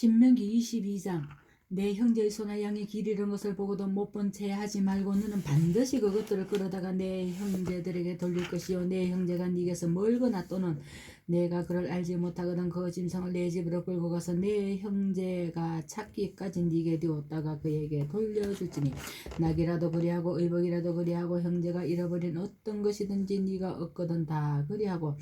신명기 22장. 내 형제의 소나 양이 길 잃은 것을 보고도 못 본 채 하지 말고 너는 반드시 그것들을 끌어다가 내 형제들에게 돌릴 것이요 내 형제가 네게서 멀거나 또는 내가 그를 알지 못하거든 그 짐승을 내 집으로 끌고 가서 내 형제가 찾기까지 네게 되었다가 그에게 돌려줄지니 낙이라도 그리하고 의복이라도 그리하고 형제가 잃어버린 어떤 것이든지 네가 얻거든 다 그리하고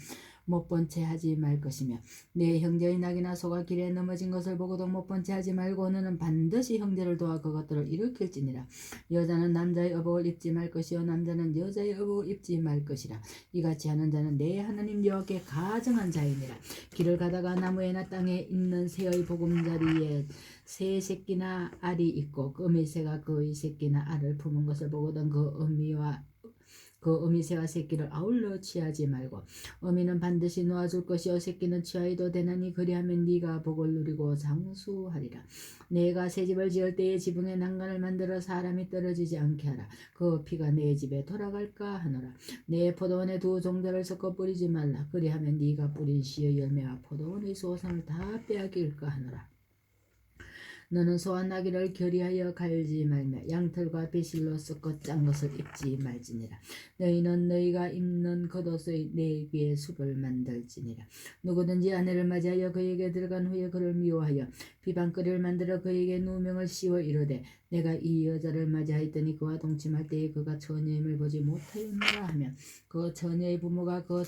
못 본 채 하지 말 것이며 내 형제의 낙이나 소가 길에 넘어진 것을 보고도 못 본 채 하지 말고 너는 반드시 형제를 도와 그것들을 일으킬지니라. 여자는 남자의 의복을 입지 말 것이요 남자는 여자의 의복을 입지 말 것이라. 이같이 하는 자는 내 하나님 여호와께 가증한 자이니라. 길을 가다가 나무에나 땅에 있는 새의 보금자리에 새 새끼나 알이 있고 어미새가 그의 새끼나 알을 품은 것을 보거든 그 어미새와 새끼를 아울러 취하지 말고 어미는 반드시 놓아줄 것이요 새끼는 취하여도 되나니 그리하면 네가 복을 누리고 장수하리라. 내가 새 집을 지을 때에 지붕에 난간을 만들어 사람이 떨어지지 않게 하라. 그 피가 내 집에 돌아갈까 하노라. 내 포도원에 두 종자를 섞어 뿌리지 말라. 그리하면 네가 뿌린 씨의 열매와 포도원의 소산을 다 빼앗길까 하노라. 너는 소와 나귀를 결의하여 갈지 말며 양털과 배실로 섞어 짠 것을 입지 말지니라. 너희는 너희가 입는 겉옷의 네 개의 숲을 만들지니라. 누구든지 아내를 맞이하여 그에게 들어간 후에 그를 미워하여 비방거리를 만들어 그에게 누명을 씌워 이르되 내가 이 여자를 맞이하였더니 그와 동침할 때에 그가 처녀임을 보지 못하였노라 하면 그 처녀의 부모가 그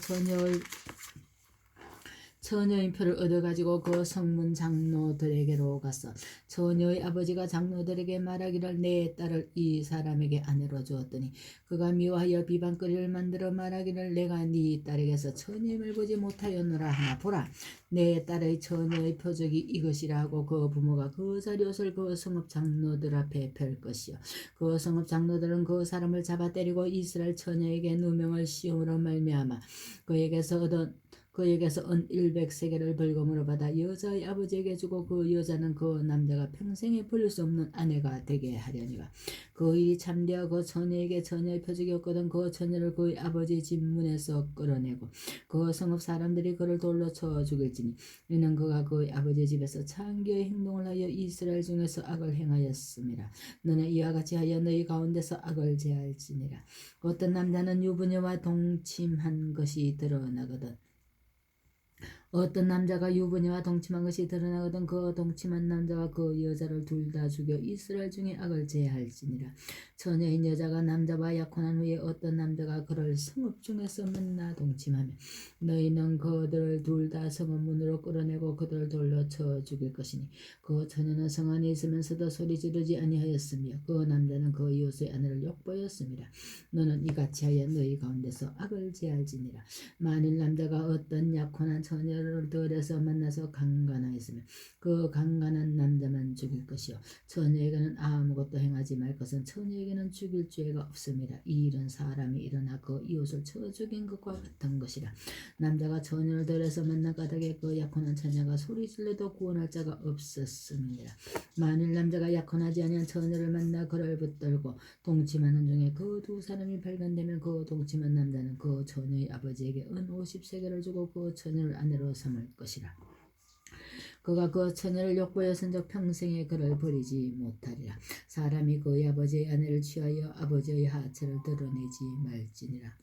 처녀인 표를 얻어가지고 그 성문 장로들에게로 갔어. 처녀의 아버지가 장로들에게 말하기를 내 딸을 이 사람에게 아내로 주었더니 그가 미워하여 비방거리를 만들어 말하기를 내가 네 딸에게서 처녀임을 보지 못하였노라 하나 보라 내 딸의 처녀의 표적이 이것이라 하고 그 부모가 그 자리옷을 그 성읍 장로들 앞에 펼 것이요 그 성읍 장로들은 그 사람을 잡아 때리고 이스라엘 처녀에게 누명을 씌움으로 말미암아 그에게서 은 100세겔을 벌금으로 받아 여자의 아버지에게 주고 그 여자는 그 남자가 평생에 버릴 수 없는 아내가 되게 하려니와 그 일이 참되어 그 처녀에게 처녀의 표적이었거든 그 처녀를 그의 아버지 집 문에서 끌어내고 그 성읍 사람들이 그를 돌로 쳐 죽일지니 이는 그가 그의 아버지 집에서 창기의 행동을 하여 이스라엘 중에서 악을 행하였음이라. 너는 이와 같이 하여 너희 가운데서 악을 제할지니라. 어떤 남자는 유부녀와 동침한 것이 드러나거든 어떤 남자가 유부녀와 동침한 것이 드러나거든 그 동침한 남자와 그 여자를 둘 다 죽여 이스라엘 중에 악을 제할지니라. 처녀인 여자가 남자와 약혼한 후에 어떤 남자가 그를 성읍 중에서 만나 동침하며 너희는 그들을 둘 다 성읍 문으로 끌어내고 그들을 돌로 쳐 죽일 것이니 그 처녀는 성 안에 있으면서도 소리 지르지 아니하였으며 그 남자는 그 이웃의 아내를 욕보였습니다. 너는 이같이 하여 너희 가운데서 악을 제할지니라. 만일 남자가 어떤 약혼한 처녀를 들에서 만나서 강간하였으면 그 강간한 남자만 죽일 것이요 처녀에게는 아무것도 행하지 말 것은 처녀에게는 죽일 죄가 없습니다. 이 일은 사람이 일어나 그 이웃을 쳐 죽인 것과 같은 것이라. 남자가 처녀를 들에서 만나 까닭에 그 약혼한 처녀가 소리 질러도 구원할 자가 없었습니다. 만일 남자가 약혼하지 아니한 처녀를 만나 그를 붙들고 동침하는 중에 그 두 사람이 발견되면 그 동침한 남자는 그 처녀의 아버지에게 은 50세겔을 주고 그 처녀를 아내로 삼을 것이라. 그가 그 처녀를 욕보였은즉 평생에 그를 버리지 못하리라. 사람이 그의 아버지의 아내를 취하여 아버지의 하체를 드러내지 말지니라.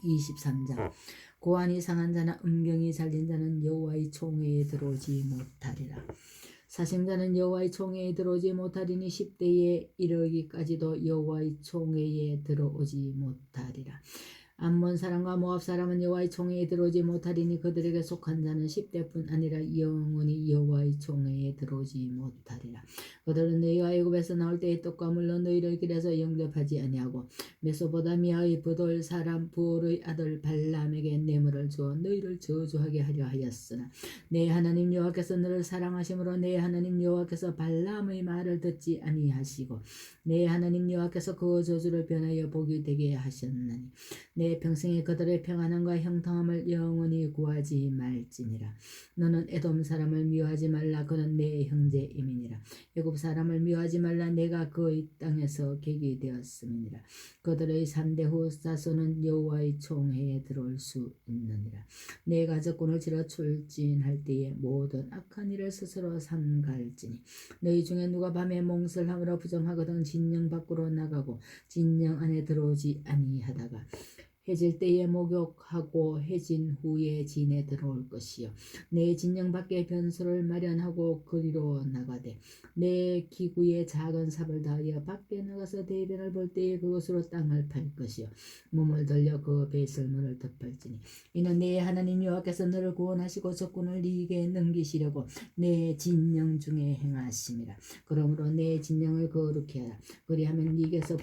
23장. 고안이 상한 자나 음경이 잘린 자는 여호와의 총회에 들어오지 못하리라. 사생자는 여호와의 총회에 들어오지 못하리니 10대에 이르기까지도 여호와의 총회에 들어오지 못하리라. 암몬 사람과 모압 사람은 여호와의 총회에 들어오지 못하리니 그들에게 속한 자는 10대뿐 아니라 영원히 여호와의 총회에 들어오지 못하리라. 그들은 너희가 애굽에서 나올 때의 떡과 물로 너희를 길에서 영접하지 아니하고 메소포다미아의 브돌 사람 부올의 아들 발람에게 뇌물을 주어 너희를 저주하게 하려 하였으나 내 하나님 여호와께서 너를 사랑하심으로 내 하나님 여호와께서 발람의 말을 듣지 아니하시고 내 하나님 여호와께서 그 저주를 변하여 복이 되게 하셨나니 내 내 평생에 그들의 평안함과 형통함을 영원히 구하지 말지니라. 너는 에돔 사람을 미워하지 말라. 그는 내 형제임이니라. 애굽 사람을 미워하지 말라. 내가 그의 땅에서 객이 되었음이니라. 그들의 3대 후 자손은 여호와의 총회에 들어올 수 있느니라. 내 가족군을 치러 출진할 때에 모든 악한 일을 스스로 삼갈지니 너희 중에 누가 밤에 몽설함으로 부정하거든 진영 밖으로 나가고 진영 안에 들어오지 아니하다가 해질 때에 목욕하고 해진 후에 진에 들어올 것이요 내 진영 밖에 변소를 마련하고 그리로 나가되 내 기구에 작은 삽을 다하여 밖에 나가서 대변을 볼 때에 그것으로 땅을 팔 것이요 몸을 돌려 그 배설물을 덮을지니 이는 내 하나님 여호와께서 너를 구원하시고 적군을 네게 넘기시려고 내 진영 중에 행하심이라. 그러므로 내 진영을 거룩히 하라. 그리하면 네게서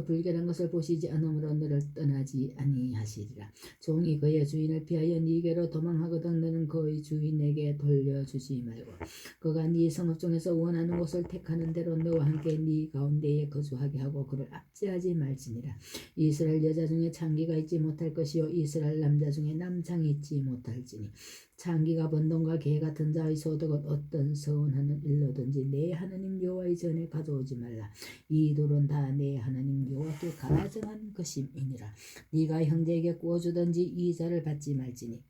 불결한 것을 보시지 않으므로 너를 떠나지 아니하시리라. 종이 그의 주인을 피하여 네게로 도망하거든 너는 그의 주인에게 돌려주지 말고 그가 네 성읍 중에서 원하는 곳을 택하는 대로 너와 함께 네 가운데에 거주하게 하고 그를 압제하지 말지니라. 이스라엘 여자 중에 창기가 있지 못할 것이요 이스라엘 남자 중에 남창이 있지 못할지니 창기가 번동과 개 같은 자의 소득은 어떤 서운하는 일로든지 내 하나님 여호와의 전에 가져오지 말라. 이 돌은 다 내 하나님 여호와께 가증한 것임이니라. 네가 형제에게 구워주든지 이자를 받지 말지니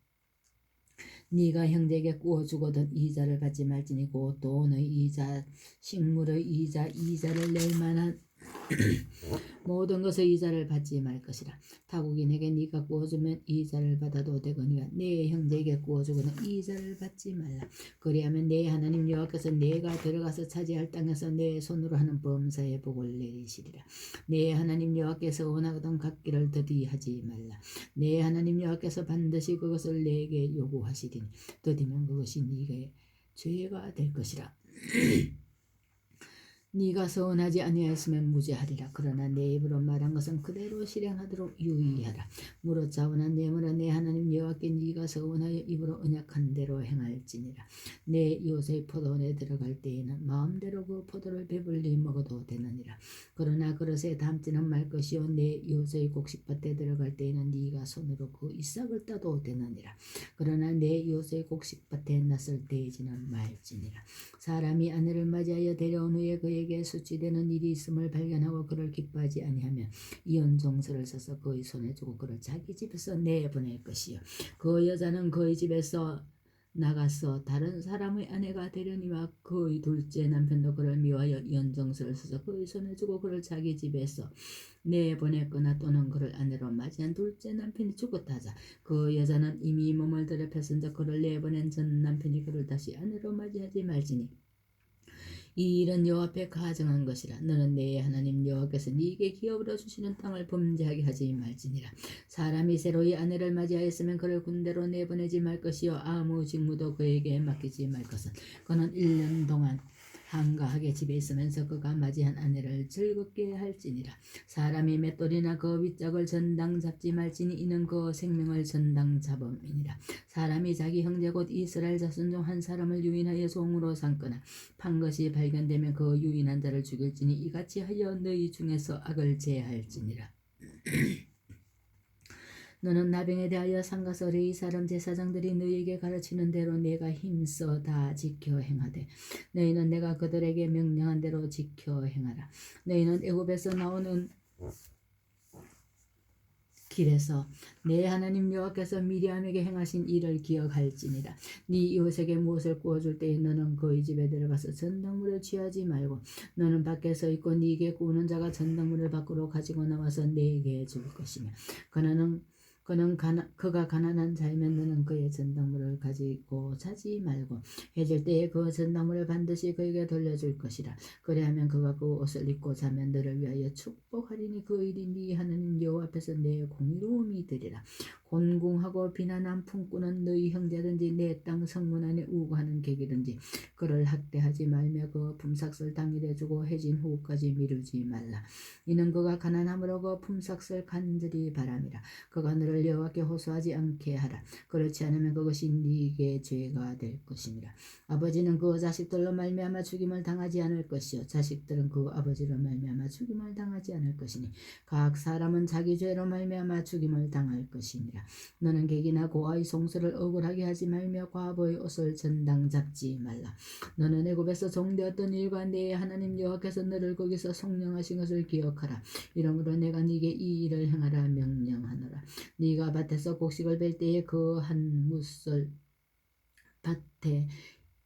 네가 형제에게 구워주거든 이자를 받지 말지니 곧 돈의 이자 식물의 이자 이자를 낼 만한 모든 것의 이자를 받지 말 것이라. 타국인에게 네가 구워주면 이자를 받아도 되거니와 내 형제에게 구워주거든 이자를 받지 말라. 그리하면 내 하나님 여호와께서 내가 들어가서 차지할 땅에서 내 손으로 하는 범사의 복을 내리시리라. 내 하나님 여호와께서 원하거든 갚기를 더디하지 말라. 내 하나님 여호와께서 반드시 그것을 내게 요구하시리니 더디면 그것이 네게 죄가 될 것이라. 네가 서운하지 아니하였으면 무죄하리라. 그러나 내 입으로 말한 것은 그대로 실행하도록 유의하라. 무릇 자원한 뇌물은 내 하나님 여호와께 네가 서운하여 입으로 언약한 대로 행할지니라. 내 요새 포도원에 들어갈 때에는 마음대로 그 포도를 배불리 먹어도 되느니라. 그러나 그릇에 담지는 말 것이요 내 요새 곡식밭에 들어갈 때에는 네가 손으로 그 잎사귀를 따도 되느니라. 그러나 내 요새 곡식밭에 낯설 때에지는 말지니라. 사람이 아내를 맞이하여 데려온 후에 그에게 수치되는 일이 있음을 발견하고 그를 기뻐하지 아니하면 이혼 정서를 써서 그의 손에 주고 그를 자기 집에서 내보낼 것이요 그 여자는 그의 집에서 나가서 다른 사람의 아내가 되려니와 그의 둘째 남편도 그를 미워하여 이혼 정서를 써서 그의 손에 주고 그를 자기 집에서 내보냈거나 또는 그를 아내로 맞이한 둘째 남편이 죽었다 하자 그 여자는 이미 몸을 들여 펴선적 그를 내보낸 전 남편이 그를 다시 아내로 맞이하지 말지니 이 일은 여호와 앞에 가증한 것이라. 너는 내 하나님 여호와께서 네게 기업으로 주시는 땅을 범죄하게 하지 말지니라. 사람이 새로이 아내를 맞이하였으면 그를 군대로 내보내지 말 것이요 아무 직무도 그에게 맡기지 말 것은 그는 1년 동안 한가하게 집에 있으면서 그가 맞이한 아내를 즐겁게 할지니라. 사람이 맷돌이나 그 윗짝을 전당 잡지 말지니 이는 그 생명을 전당 잡음이니라. 사람이 자기 형제 곧 이스라엘 자손 중 한 사람을 유인하여 종으로 삼거나 판 것이 발견되면 그 유인한 자를 죽일지니 이같이 하여 너희 중에서 악을 제할지니라. 너는 나병에 대하여 상가서 레위 사람 제사장들이 너희에게 가르치는 대로 내가 힘써 다 지켜 행하되 너희는 내가 그들에게 명령한 대로 지켜 행하라. 너희는 애굽에서 나오는 길에서 내 하나님 여호와께서 미리암에게 행하신 일을 기억할지니라. 네 이웃에게 무엇을 구워줄 때에 너는 그의 집에 들어가서 전당물을 취하지 말고 너는 밖에 서 있고 네게 구우는 자가 전당물을 밖으로 가지고 나와서 네게 줄 것이며 그가 가난한 자이면 너는 그의 전당물을 가지고 자지 말고 해질 때에 그 전당물을 반드시 그에게 돌려줄 것이라. 그래하면 그가 그 옷을 입고 자면 너를 위하여 축복하리니 그 일이 네 하나님 여호와 앞에서 내 공의로움이 되리라. 곤궁하고 비난한 품꾼은 너희 형제든지 내 땅 성문 안에 우고하는 객이든지 그를 학대하지 말며 그 품삯을 당일에 주고 해진 후까지 미루지 말라. 이는 그가 가난함으로 그 품삯을 간절히 바람이라. 그가 너를 여호와께 호소하지 않게 하라. 그렇지 않으면 그것이 네게 죄가 될 것이니라. 아버지는 그 자식들로 말미암아 죽임을 당하지 않을 것이요 자식들은 그 아버지로 말미암아 죽임을 당하지 않을 것이니 각 사람은 자기 죄로 말미암아 죽임을 당할 것이니라. 너는 객이나 고아의 송수를 억울하게 하지 말며 과부의 옷을 전당 잡지 말라. 너는 애굽에서 종되었던 일과 네 하나님 여호와께서 너를 거기서 속량하신 것을 기억하라. 이러므로 내가 네게 이 일을 행하라 명령하노라. 네가 밭에서 곡식을 벨 때에 그 한 무썰 밭에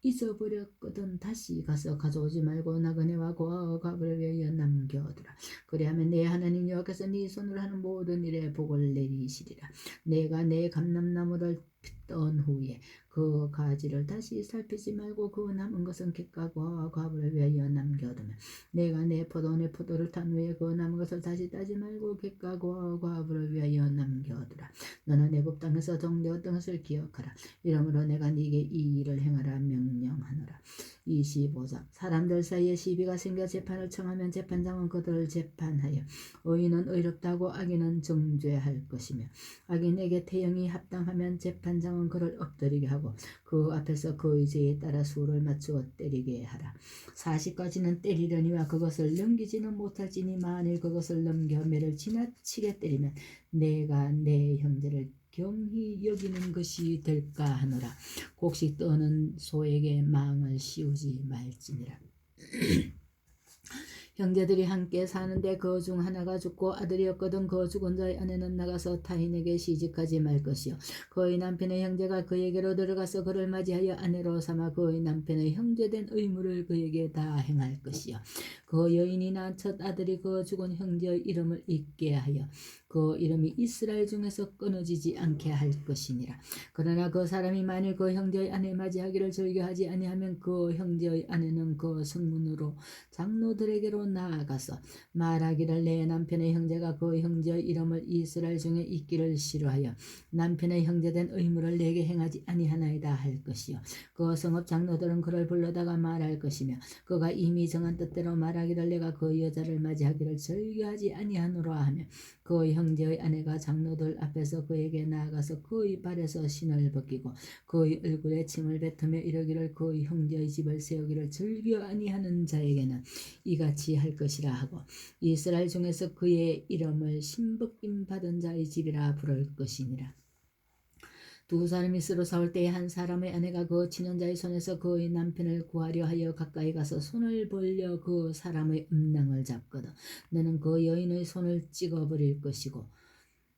잊어버렸거든 다시 가서 가져오지 말고 나그네와 고아와 과부를 위하여 남겨두라. 그리하면 내 하나님 여호와께서 네 손으로 하는 모든 일에 복을 내리시리라. 내가 내 감람나무를 떤 후에 그 가지를 다시 살피지 말고 그 남은 것은 객과 고아와 과부를 위하여 남겨두며 내가 내 포도원의 포도를 탄 후에 그 남은 것을 다시 따지 말고 객과 고아와 과부를 위하여 남겨두라. 너는 애굽 땅에서 종되었던 것을 기억하라. 이러므로 내가 네게 이 일을 행하라 명령하노라. 25장 사람들 사이에 시비가 생겨 재판을 청하면 재판장은 그들을 재판하여 의인은 의롭다고 악인은 정죄할 것이며 악인에게 태형이 합당하면 재판장은 그를 엎드리게 하고 그 앞에서 그의 죄에 따라 수를 맞추어 때리게 하라. 40까지는 때리려니와 그것을 넘기지는 못할지니 만일 그것을 넘겨 매를 지나치게 때리면 내가 내 형제를 경히 여기는 것이 될까 하노라. 곡식 떠는 소에게 망을 씌우지 말지니라. 형제들이 함께 사는데 그 중 하나가 죽고 아들이었거든 그 죽은 자의 아내는 나가서 타인에게 시집가지 말 것이요 그의 남편의 형제가 그에게로 들어가서 그를 맞이하여 아내로 삼아 그의 남편의 형제된 의무를 그에게 다 행할 것이요 그 여인이 낳은 첫 아들이 그 죽은 형제의 이름을 잊게 하여 그 이름이 이스라엘 중에서 끊어지지 않게 할 것이니라. 그러나 그 사람이 만일 그 형제의 아내 맞이하기를 즐겨하지 아니하면 그 형제의 아내는 그 성문으로 장로들에게로 나아가서 말하기를 내 남편의 형제가 그 형제의 이름을 이스라엘 중에 잊기를 싫어하여 남편의 형제된 의무를 내게 행하지 아니하나이다 할 것이요 그 성읍 장로들은 그를 불러다가 말할 것이며 그가 이미 정한 뜻대로 말하기를 내가 그 여자를 맞이하기를 즐겨하지 아니하노라 하며 그 형제의 아내가 장로들 앞에서 그에게 나아가서 그의 발에서 신을 벗기고 그의 얼굴에 침을 뱉으며 이르기를 그 형제의 집을 세우기를 즐겨 아니하는 자에게는 이같이 할 것이라 하고 이스라엘 중에서 그의 이름을 신벗김 받은 자의 집이라 부를 것이니라. 두 사람이 서로 싸울 때에 한 사람의 아내가 그 친언자의 손에서 그의 남편을 구하려 하여 가까이 가서 손을 벌려 그 사람의 음낭을 잡거든 너는 그 여인의 손을 찍어버릴 것이고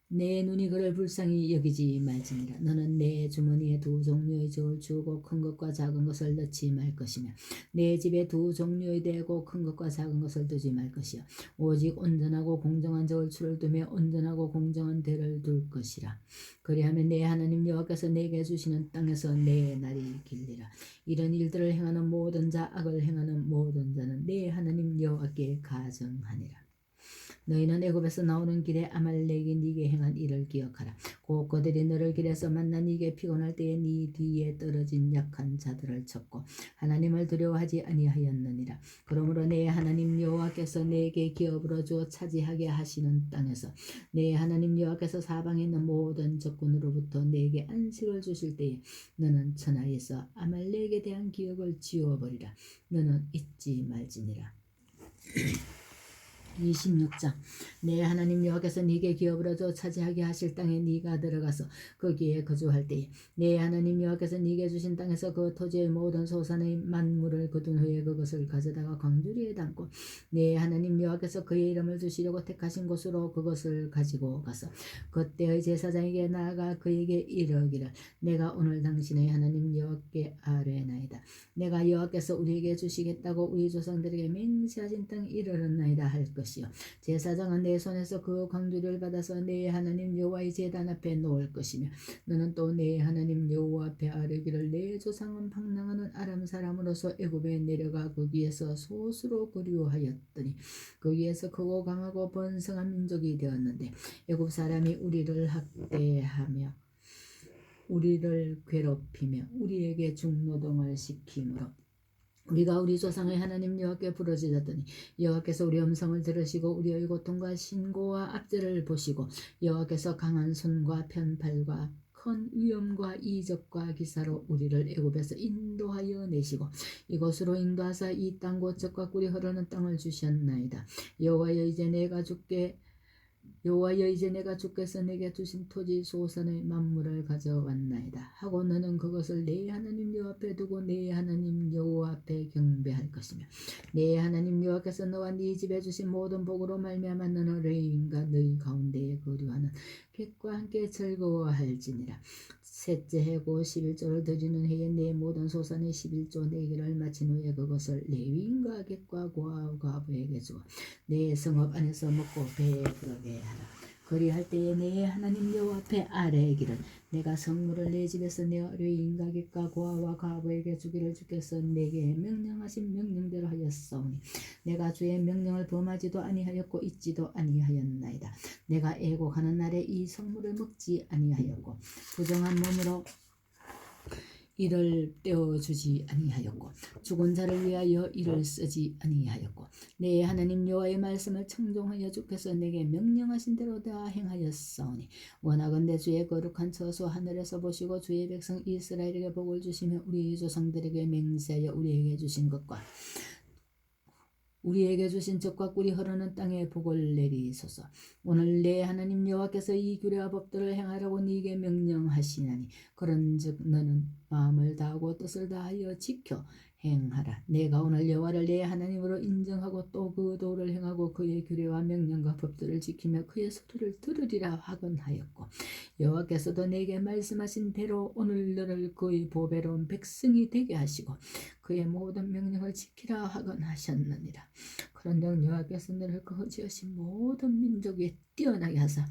내 눈이 그를 불쌍히 여기지 말지니라. 너는 내 주머니에 두 종류의 저울 주고 큰 것과 작은 것을 넣지 말 것이며 내 집에 두 종류의 대고 큰 것과 작은 것을 두지 말 것이요 오직 온전하고 공정한 저울추를 두며 온전하고 공정한 대를 둘 것이라. 그리하면 내 하나님 여호와께서 내게 주시는 땅에서 내 날이 길리라. 이런 일들을 행하는 모든 자 악을 행하는 모든 자는 내 하나님 여호와께 가정하니라. 너희는 애굽에서 나오는 길에 아말렉이 네게 행한 일을 기억하라. 곧 그들이 너를 길에서 만나 네게 피곤할 때에 네 뒤에 떨어진 약한 자들을 쳤고 하나님을 두려워하지 아니하였느니라. 그러므로 내 하나님 여호와께서 내게 기업으로 주어 차지하게 하시는 땅에서 내 하나님 여호와께서 사방에 있는 모든 적군으로부터 내게 안식을 주실 때에 너는 천하에서 아말렉에 대한 기억을 지워버리라. 너는 잊지 말지니라. 26장 내 하나님 여호와께서 네게 기업으로 줘 차지하게 하실 땅에 네가 들어가서 거기에 거주할 때에 내 하나님 여호와께서 네게 주신 땅에서 그 토지의 모든 소산의 만물을 거둔 후에 그것을 가져다가 광주리에 담고 내 하나님 여호와께서 그의 이름을 두시려고 택하신 곳으로 그것을 가지고 가서 그때의 제사장에게 나아가 그에게 이르기를 내가 오늘 당신의 하나님 여호와께 아뢰나이다. 내가 여호와께서 우리에게 주시겠다고 우리 조상들에게 맹세하신 땅에 이르렀나이다 할 것이요 것이요 제사장은 내 손에서 그 광주를 받아서 내 하나님 여호와의 제단 앞에 놓을 것이며 너는 또 내 하나님 여호와 앞에 아뢰기를 내 조상은 방랑하는 아람 사람으로서 애굽에 내려가 거기에서 소수로 거류하였더니 거기에서 크고 강하고 번성한 민족이 되었는데 애굽 사람이 우리를 학대하며 우리를 괴롭히며 우리에게 중노동을 시키므로 우리가 우리 조상의 하나님 여호와께 부르짖었더니 여호와께서 우리 음성을 들으시고 우리의 고통과 신고와 압제를 보시고 여호와께서 강한 손과 편팔과 큰 위엄과 이적과 기사로 우리를 애굽에서 인도하여 내시고 이곳으로 인도하사 이 땅 곧 젖과 꿀이 흐르는 땅을 주셨나이다. 여호와여 이제 내가 주께서 내게 주신 토지 소산의 만물을 가져왔나이다 하고 너는 그것을 내 하나님 여호와 앞에 두고 내 하나님 여호와 앞에 경배할 것이며 내 하나님 여호와께서 너와 네 집에 주신 모든 복으로 말미암아 너는 레위인과 너희 가운데에 거류하는 객과 함께 즐거워할지니라. 셋째 해고 11조를 드리는 해에 내 모든 소산의 11조 내기를 마친 후에 그것을 레위인과 객과 과부에게 주어 내 성읍 안에서 먹고 배에 부르게 하라. 그리할 때에 내 하나님 여호와 앞에 아뢰기를 내가 성물을 내 집에서 내 레위인과 객과 고아와 과부에게 주기를 주께서 내게 명령하신 명령대로 하였사오니 내가 주의 명령을 범하지도 아니하였고 잊지도 아니하였나이다. 내가 애곡하는 날에 이 성물을 먹지 아니하였고 부정한 몸으로 이를 떼어주지 아니하였고 죽은 자를 위하여 이를 쓰지 아니하였고 내 하나님 여호와의 말씀을 청종하여 주께서 내게 명령하신 대로 다 행하였사오니 원하건대 주의 거룩한 처소 하늘에서 보시고 주의 백성 이스라엘에게 복을 주시며 우리 조상들에게 맹세하여 우리에게 주신 것과 우리에게 주신 젖과 꿀이 흐르는 땅에 복을 내리소서. 오늘 내 하나님 여호와께서 이 규례와 법도를 행하라고 네게 명령하시나니 그런즉 너는 마음을 다하고 뜻을 다하여 지켜 행하라. 내가 오늘 여호와를 내 하나님으로 인정하고 또 그 도를 행하고 그의 규례와 명령과 법도를 지키며 그의 소리를 들으리라 하건하였고 여호와께서도 내게 말씀하신 대로 오늘 너를 그의 보배로운 백성이 되게 하시고 그의 모든 명령을 지키라 하건하셨느니라. 그런즉 여호와께서 너를 거지하신 모든 민족에 뛰어나게 하사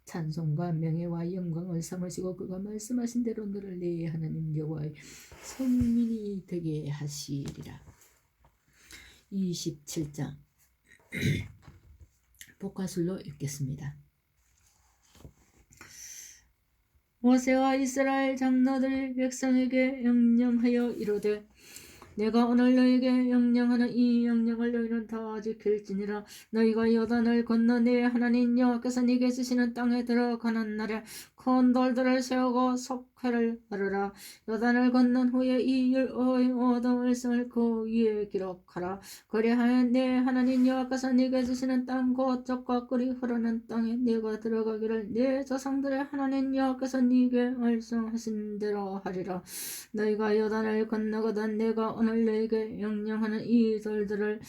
찬송과 명예와 영광을 삼으시고 그가 말씀하신 대로 너를 내 하나님 여호와의 성민이 되게 하시리라. 27장 복화술로 읽겠습니다. 모세와 이스라엘 장로들 백성에게 명령하여 이르되 내가 오늘 너에게 명령하는 이 명령을 너희는 다 지킬지니라. 너희가 요단을 건너 내 하나님 여호와께서 네게 주시는 땅에 들어가는 날에 큰 돌들을 세우고 석회를 바르라. 요단을 건넌 후에 이 여호와의 모든 말씀을 그 위에 기록하라. 그리하여 내 하나님 여호와께서 네게 주시는 땅 곧 젖과 꿀이 흐르는 땅에 네가 들어가기를 내 조상들의 하나님 여호와께서 네게 말씀하신 대로 하리라. 너희가 요단을 건너거든 내가 오늘 너에게 명령하는 이 돌들을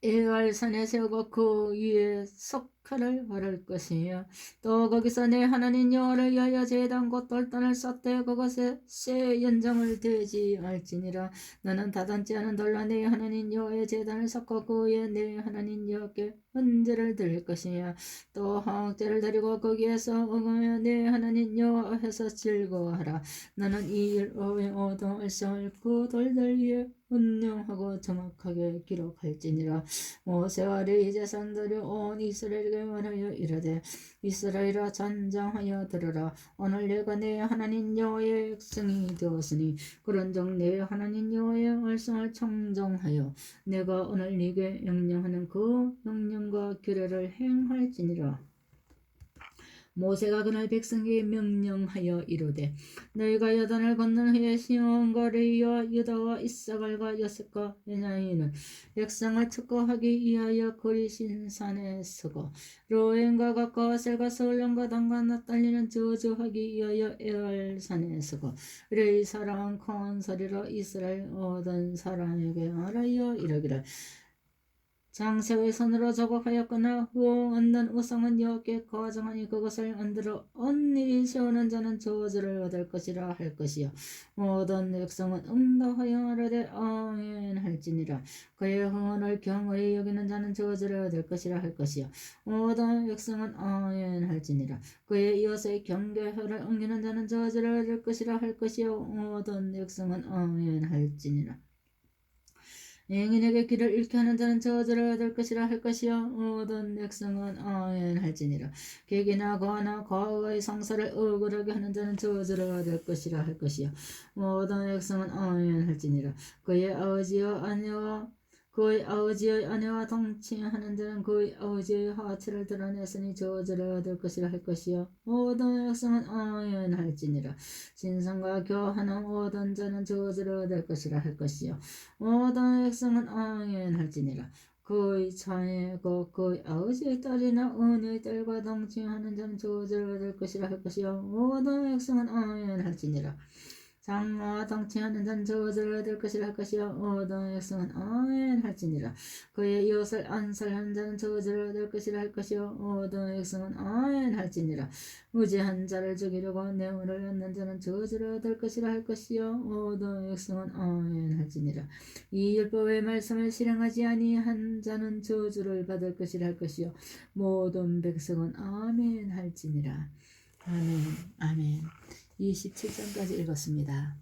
에알산에 세우고 그 위에 석화를 바를 것이며 또 거기서 내 하나님 여호와를 위하여 제단 곧 돌단을 쌓되 그것에 쇠 연장을 대지 할지니라. 너는 다단지 않은 돌로 내 하나님 여호와의 제단을 쌓고 그 위에 내 하나님 여호와께 번제를 드릴 것이며 또 화목제를 드리고 거기에서 먹으며 내 하나님 여호와께서 즐거워하라. 너는 이 여호와의 모든 말씀을 그 돌들 위에 분명하고 정확하게 기록할지니라. 모세와 레위 제사장들이 온 이스라엘에게 말하여 이르되 이스라엘아 전장하여 들으라. 오늘 내가 내 하나님 여호와의 백성이 되었으니 그런즉 내 하나님 여호와의 말씀을 청정하여 내가 오늘 네게 명령하는 그 명령과 규례를 행할지니라. 모세가 그날 백성에게 명령하여 이르되 너희가 요단을 건넌 후에 시몬과 레위와 유다와 이사갈과 요셉과 베냐민은 백성을 축구하기 위하여 거리신 산에 서고 로엔과 gad과 아셀과 스불론과 단과 납달리는 저주하기 위하여 에알산에 서고 레위 사람은 큰 소리로 이스라엘 모든 사람에게 말하여 이르기를 장세의 손으로 조각하였거나 얻는 우상은 여호와께 거정하니 그것을 만들어 언일이 세우는 자는 저주를 얻을 것이라 할 것이요 모든 백성은 응답하여 말하되 아멘 할지니라. 그의 흥언을 경외히 여기는 자는 저주를 얻을 것이라 할 것이요 모든 백성은 아멘 할지니라. 그의 이웃의 경계를 옮기는 자는 저주를 얻을 것이라 할 것이요 모든 백성은 아멘 할지니라. 영인에게 길을 잃게 하는 자는 저주를 얻을 것이라 할 것이요 모든 백성은 아멘 할지니라. 계기나 거나 과거의 상사를 억울하게 하는 자는 저주를 얻을 것이라 할 것이요 모든 백성은 아멘 할지니라. 그의 아버지의 아내와 동침하는 자는 그의 아버지의 하체를 드러냈으니 저주를 얻을 것이라 할 것이요 모든 백성은 아멘 할지니라. 신성과 교하는 모든 자는 저주를 얻을 것이라 할 것이요 모든 백성은 아멘 할지니라. 그의 자녀고 그의 아버지의 딸이나 은혜의 딸과 동침하는 자는 저주를 얻을 것이라 할 것이요 모든 백성은 아멘 할지니라. 장로와 동침하는 자는 저주를 얻을 것이라 할 것이요 모든 백성은 아멘 할지니라. 그의 이웃을 안살하는 자는 저주를 얻을 것이라 할 것이요 모든 백성은 아멘 할지니라. 무지한 자를 죽이려고 뇌물을 얻는 자는 저주를 얻을 것이라 할 것이요 모든 백성은 아멘 할지니라. 이 율법의 말씀을 실행하지 아니한 자는 저주를 받을 것이라 할 것이요 모든 백성은 아멘 할지니라. 아멘. 아멘. 27장까지 읽었습니다.